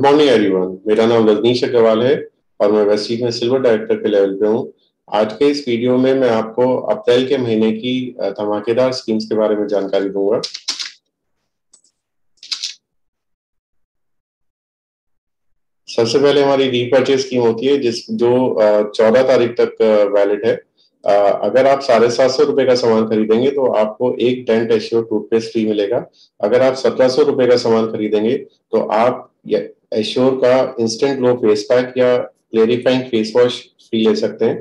Good morning everyone. मेरा नाम रजनीश अग्रवाल है और मैं वेस्टीज में सिल्वर डायरेक्टर के लेवल पे हूँ। आज के इस वीडियो में मैं आपको अप्रैल के महीने की धमाकेदार स्कीम्स के बारे में जानकारी दूंगा। सबसे पहले हमारी रीपर्चेज स्कीम होती है जो 14 तारीख तक वैलिड है। अगर आप 750 रुपए का सामान खरीदेंगे तो आपको एक डेंट एश्योर टूथपेस्ट फ्री मिलेगा। अगर आप 1700 रुपए का सामान खरीदेंगे तो आप एश्योर का इंस्टेंट ग्लो फेस पैक या क्लेरिफाइंग फेस वॉश फ्री ले सकते हैं।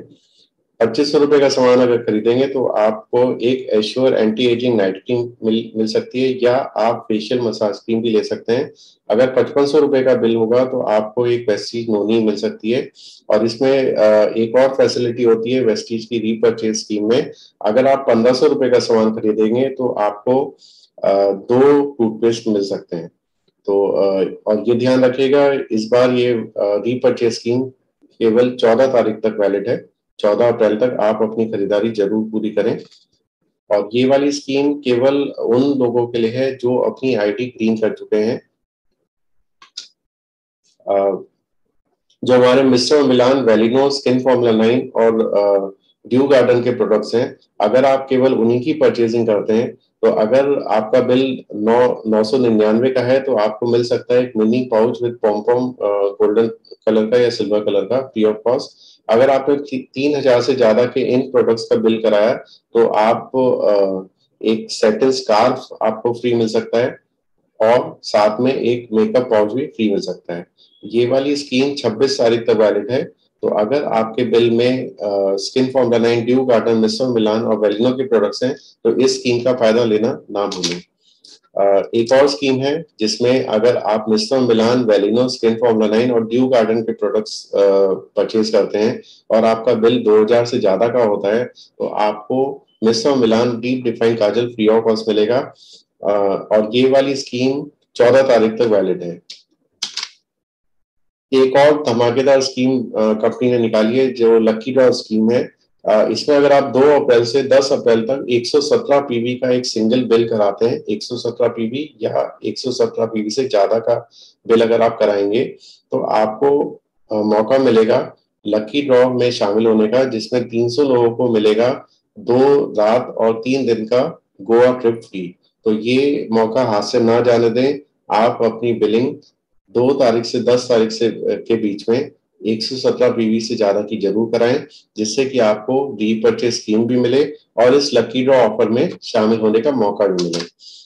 2500 रुपए का सामान अगर खरीदेंगे तो आपको एक Assure anti ageing night cream मिल सकती है, या आप फेशियल मसाज क्रीम भी ले सकते हैं। अगर 5500 रुपए का बिल होगा तो आपको एक वेस्टीज नोनी मिल सकती है। और इसमें एक और फैसिलिटी होती है वेस्टीज की रीपर्चेज स्कीम में। अगर आप 1500 रुपए का सामान खरीदेंगे तो आपको 2 टूथपेस्ट मिल सकते हैं। तो और ये ध्यान रखिएगा, इस बार ये रीपर्चेज स्कीम केवल 14 तारीख तक वैलिड है। 14 अप्रैल तक आप अपनी खरीदारी जरूर पूरी करें। और ये वाली स्कीम केवल उन लोगों के लिए है जो अपनी आईडी ग्रीन कर चुके हैं। जो हमारे मिस्टर मिलान, वेलिनो, स्किन फॉर्मूला 9 और ड्यू गार्डन के प्रोडक्ट्स हैं, अगर आप केवल उन्हीं की परचेजिंग करते हैं तो अगर आपका बिल 999 का है तो आपको मिल सकता है एक mini pouch with pom golden colour का या सिल्वर कलर का फ्री ऑफ कॉस्ट। अगर आपने 3000 से ज्यादा के इन प्रोडक्ट्स का बिल कराया तो आप एक सेटिल स्कार्फ आपको फ्री मिल सकता है और साथ में एक मेकअप पाउच भी फ्री मिल सकता है। ये वाली स्कीम 26 तारीख तक वैलिड है। तो अगर आपके बिल में skin formula 9, Dew Garden, Mister Milan और वेलिनो के प्रोडक्ट्स हैं तो इस स्कीम का फायदा लेना ना भूलें। एक और स्कीम है जिसमें अगर आप मिस्टर मिलान, वेलिनो, स्किन फॉर्मूला 9 और ड्यू गार्डन के प्रोडक्ट्स परचेज करते हैं और आपका बिल 2000 से ज्यादा का होता है तो आपको mister Milan deep define Kajal free of cost मिलेगा। और ये वाली स्कीम 14 तारीख तक वैलिड है। एक और धमाकेदार स्कीम कंपनी ने निकाली है जो लकी ड्रॉ स्कीम है। इसमें अगर आप 2 अप्रैल से 10 अप्रैल तक 117 पीवी का एक सिंगल बिल कराते हैं, 117 पीवी या 117 पीवी से ज्यादा का बिल अगर आप कराएंगे तो आपको मौका मिलेगा लकी ड्रॉ में शामिल होने का, जिसमें 300 लोगों को मिलेगा 2 रात और 3 दिन का गोवा ट्रिप फ्री। तो ये मौका हाथ से ना जाने दें। आप अपनी बिलिंग 2 तारीख से 10 तारीख से के बीच में 117 पीवी से ज्यादा की जरूर कराएं, जिससे कि आपको रीपर्चेज स्कीम भी मिले और इस लकी ड्रॉ ऑफर में शामिल होने का मौका भी मिले।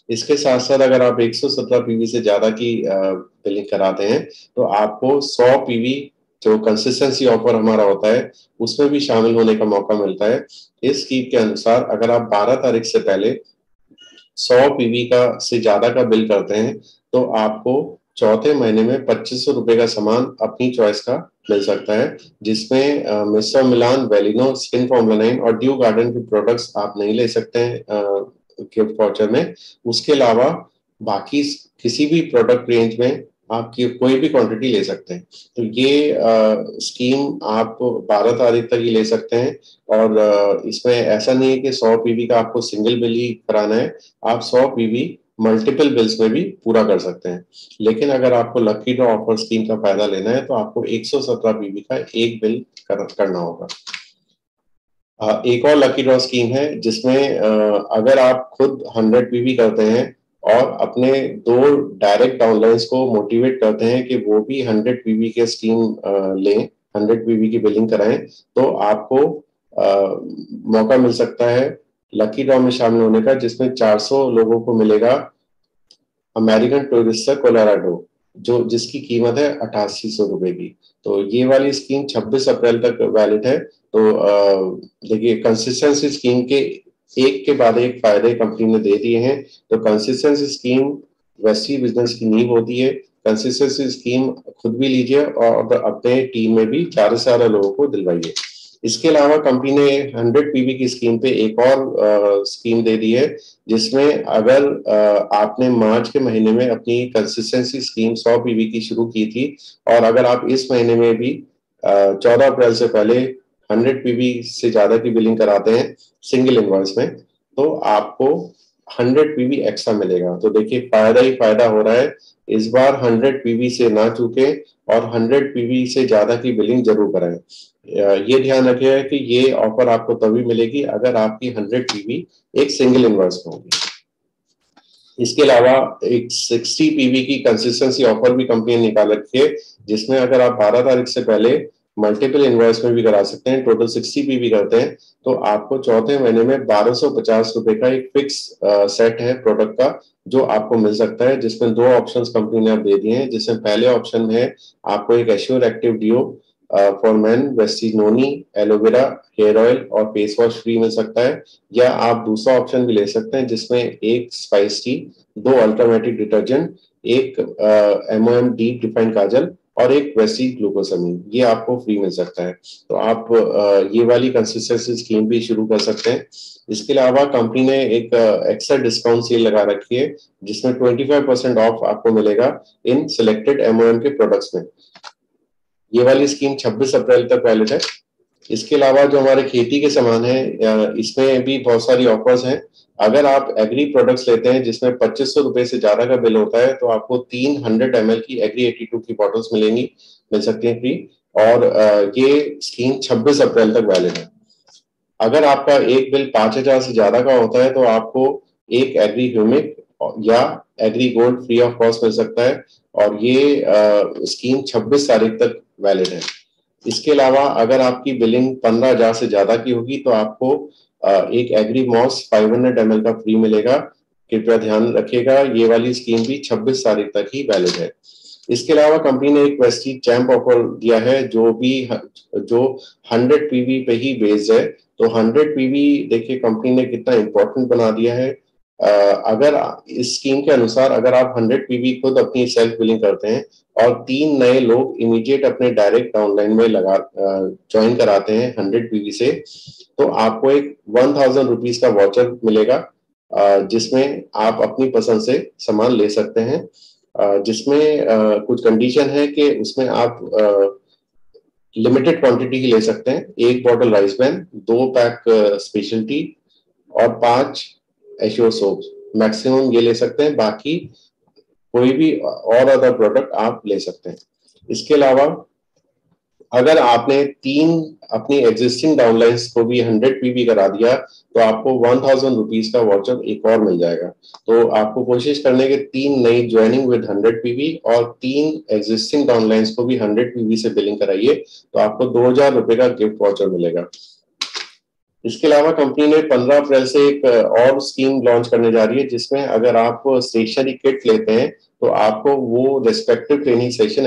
इसके साथ साथ अगर आप 117 पीवी से ज्यादा की बिलिंग कराते हैं तो आपको 100 पीवी जो कंसिस्टेंसी ऑफर हमारा होता है उसमें भी शामिल होने का मौका मिलता है। इस स्कीम के अनुसार अगर आप 12 तारीख से पहले 100 पीवी का से ज्यादा का बिल करते हैं तो आपको चौथे महीने में 2500 रुपए का सामान अपनी चॉइस का मिल सकता है, जिसमें मिस्टर मिलान, वेलिनो, स्किन फॉर्मूला 9 और ड्यू गार्डन के प्रोडक्ट्स आप नहीं ले सकते हैं गिफ्ट वाउचर में। उसके अलावा बाकी किसी भी प्रोडक्ट रेंज में आप कोई भी क्वांटिटी ले सकते हैं। तो ये स्कीम आप 12 तारीख तक ही ले सकते हैं। और इसमें ऐसा नहीं है कि 100 पीवी का आपको सिंगल बिल ही कराना है, आप 100 पीवी मल्टीपल बिल्स में भी पूरा कर सकते हैं। लेकिन अगर आपको लकी ड्रॉ ऑफर स्कीम का फायदा लेना है तो आपको 117 पीवी का एक बिल करना होगा। एक और लकी ड्रॉ स्कीम है जिसमें अगर आप खुद 100 पीवी करते हैं और अपने 2 डायरेक्ट डाउनलाइंस को मोटिवेट करते हैं कि वो भी 100 पीवी के स्कीम लें, 100 पीवी की बिलिंग कराएं, तो आपको मौका मिल सकता है लकी ड्रॉ में शामिल होने का, जिसमें 400 लोगों को मिलेगा अमेरिकन टूरिस्टर कोलोराडो, जिसकी कीमत है 8800 रुपए की। तो ये वाली स्कीम 26 अप्रैल तक वैलिड है। तो देखिए, कंसिस्टेंसी स्कीम के एक के बाद एक फायदे कंपनी ने दे दिए हैं। तो कंसिस्टेंसी स्कीम वैसी बिजनेस की नींव होती है। कंसिस्टेंसी स्कीम खुद भी लीजिए और अपने टीम में भी ज्यादा से ज्यादा लोगों को दिलवाइए। इसके अलावा कंपनी ने 100 पीवी की स्कीम पे एक और स्कीम दे दी है, जिसमें अगर आपने मार्च के महीने में अपनी कंसिस्टेंसी स्कीम 100 पीवी की शुरू की थी और अगर आप इस महीने में भी 14 अप्रैल से पहले 100 पीवी से ज्यादा की बिलिंग कराते हैं सिंगल इनवॉइस में, तो आपको 100 पीवी एक्स्ट्रा मिलेगा। तो देखिए फायदा ही फायदा हो रहा है। इस बार 100 पीवी से ना चूके और 100 पीवी से ज्यादा की बिलिंग जरूर कराएं। ये ध्यान रखिएगा कि ये ऑफर आपको तभी मिलेगी अगर आपकी 100 पीवी एक सिंगल इन्वर्स में होगी। इसके अलावा एक 60 पीवी की कंसिस्टेंसी ऑफर भी कंपनी ने निकाल रखी है, जिसमें अगर आप 12 तारीख से पहले मल्टीपल इन्वेस्ट में भी करा सकते हैं, टोटल 60 पीवी करते हैं तो आपको चौथे महीने में 1250 रुपए का एक फिक्स सेट है प्रोडक्ट का जो आपको मिल सकता है, जिसमें दो ऑप्शंस कंपनी ने आप दे दिए हैं। जिसमें पहले ऑप्शन में है आपको एक assure active deo for man, Vestige noni, aloe vera hair oil और फेस वॉश फ्री मिल सकता है, या आप दूसरा ऑप्शन भी ले सकते हैं जिसमें एक स्पाइस टी, दो अल्टरनेटिव डिटर्जेंट, एक एमओएम डीप डिफाइंड काजल और एक वेस्टीज ग्लूकोसामीन, ये आपको फ्री मिल सकता है। तो आप ये वाली कंसिस्टेंसी स्कीम भी शुरू कर सकते हैं। इसके अलावा कंपनी ने एक एक्स्ट्रा डिस्काउंट सेल लगा रखी है जिसमें 25% ऑफ आपको मिलेगा इन सिलेक्टेड एमओएम के प्रोडक्ट्स में। ये वाली स्कीम 26 अप्रैल तक वैलिड है। इसके अलावा जो हमारे खेती के सामान है इसमें भी बहुत सारी ऑफर्स हैं। अगर आप एग्री प्रोडक्ट्स लेते हैं जिसमें 2500 रुपए से ज्यादा का बिल होता है तो आपको 300 ml की एग्री 82 की बॉटल्स मिल सकती हैं फ्री। और ये स्कीम 26 अप्रैल तक वैलिड है। अगर आपका एक बिल 5000 से ज्यादा का होता है तो आपको एक एग्री ह्यूमिक या agri gold free of cost मिल सकता है, और ये स्कीम 26 तारीख तक वैलिड है। इसके अलावा अगर आपकी बिलिंग 15,000 से ज्यादा की होगी तो आपको एक एग्री मॉस 500 ml का फ्री मिलेगा। कृपया ध्यान रखिएगा, ये वाली स्कीम भी 26 तारीख तक ही वैलिड है। इसके अलावा कंपनी ने एक वेस्टीज चैंप ऑफर दिया है जो 100 पीवी पे ही बेस्ड है। तो 100 पीवी देखिए कंपनी ने कितना इंपॉर्टेंट बना दिया है। अगर इस स्कीम के अनुसार अगर आप 100 पीवी खुद अपनी सेल्फ बिलिंग करते हैं और 3 नए लोग इमीडिएट अपने डायरेक्ट डाउनलाइन में लगा ज्वाइन कराते हैं 100 पीवी से, तो आपको एक 1000 रुपीज का वॉचर मिलेगा जिसमें आप अपनी पसंद से सामान ले सकते हैं। जिसमें कुछ कंडीशन है कि उसमें आप लिमिटेड क्वांटिटी की ले सकते हैं, एक bottle rice bran, 2 pack special T और 5 एश्योर सोप मैक्सिमम ये ले सकते हैं। बाकी कोई भी और अदर प्रोडक्ट आप ले सकते हैं। इसके अलावा अगर आपने 3 अपनी एग्जिस्टिंग डाउनलाइंस को भी 100 पीवी करा दिया तो आपको 1000 रुपीज का वाउचर एक और मिल जाएगा। तो आपको कोशिश करने के 3 नई ज्वाइनिंग विद 100 पीवी और 3 एग्जिस्टिंग डाउनलाइंस को भी 100 पीवी से बिलिंग कराइए तो आपको 2000 रुपए का गिफ्ट वाउचर मिलेगा। इसके अलावा कंपनी ने 15 अप्रैल से एक और स्कीम लॉन्च करने जा रही है जिसमें अगर आप स्टेशनरी किट लेते हैं तो आपको वो रेस्पेक्टिव ट्रेनिंग सेशन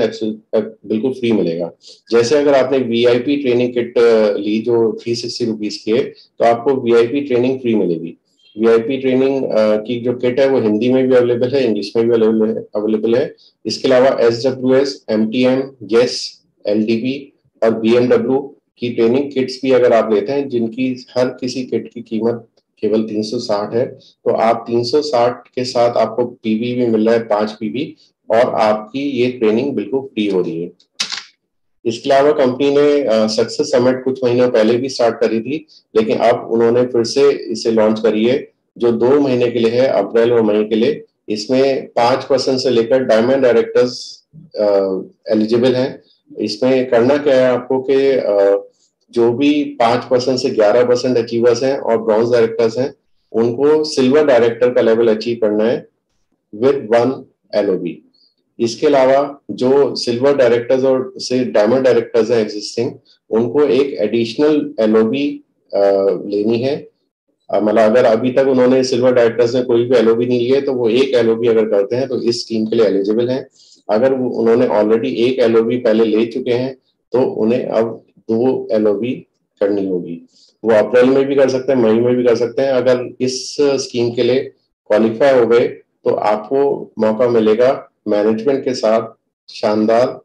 बिल्कुल फ्री मिलेगा। जैसे अगर आपने वीआईपी ट्रेनिंग किट ली जो 360 रुपीज की है तो आपको वीआईपी ट्रेनिंग फ्री मिलेगी। वीआईपी ट्रेनिंग की जो किट है वो हिंदी में भी अवेलेबल है, इंग्लिश में भी अवेलेबल है। इसके अलावा SWS, MTM, येस, LDB और BMW की ट्रेनिंग किट्स भी अगर आप लेते हैं जिनकी हर किसी किट की कीमत केवल 360 है, तो आप 360 के साथ आपको पीवी भी मिल रहा है 5 पीवी और आपकी ये ट्रेनिंग बिल्कुल फ्री हो रही है। इसके अलावा कंपनी ने सक्सेस समिट कुछ महीनों पहले भी स्टार्ट करी थी, लेकिन अब उन्होंने फिर से इसे लॉन्च करी है जो 2 महीने के लिए है, अप्रैल और मई के लिए। इसमें 5% से लेकर डायमंड डायरेक्टर्स एलिजिबल हैं। इसमें करना क्या है आपको कि जो भी 5% से 11% अचीवर्स हैं और ब्रॉन्ज डायरेक्टर्स हैं उनको सिल्वर डायरेक्टर का लेवल अचीव करना है विद 1 LOB। इसके अलावा जो सिल्वर डायरेक्टर्स और से डायमंड डायरेक्टर्स हैं एग्जिस्टिंग, उनको एक एडिशनल LOB लेनी है। मतलब अगर अभी तक उन्होंने सिल्वर डायरेक्टर्स में कोई भी LOB नहीं लिए तो वो एक LOB अगर करते हैं तो इस स्कीम के लिए एलिजिबल हैं। अगर उन्होंने ऑलरेडी एक LOB पहले ले चुके हैं तो उन्हें अब 2 LOB करनी होगी। वो अप्रैल में भी कर सकते हैं, मई में भी कर सकते हैं। अगर इस स्कीम के लिए क्वालिफाई हो गए तो आपको मौका मिलेगा मैनेजमेंट के साथ शानदार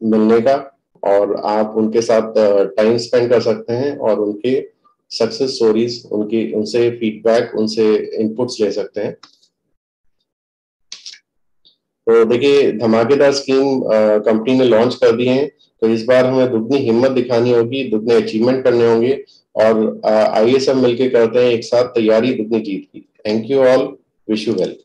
मिलने का, और आप उनके साथ टाइम स्पेंड कर सकते हैं और उनके सक्सेस स्टोरीज, उनसे फीडबैक, उनसे इनपुट्स ले सकते हैं। तो देखिए धमाकेदार स्कीम कंपनी ने लॉन्च कर दी है, तो इस बार हमें दुगनी हिम्मत दिखानी होगी, दुगने अचीवमेंट करने होंगे और आइए सब मिलके करते हैं एक साथ तैयारी दुगनी जीत की। Thank you all, wish you well.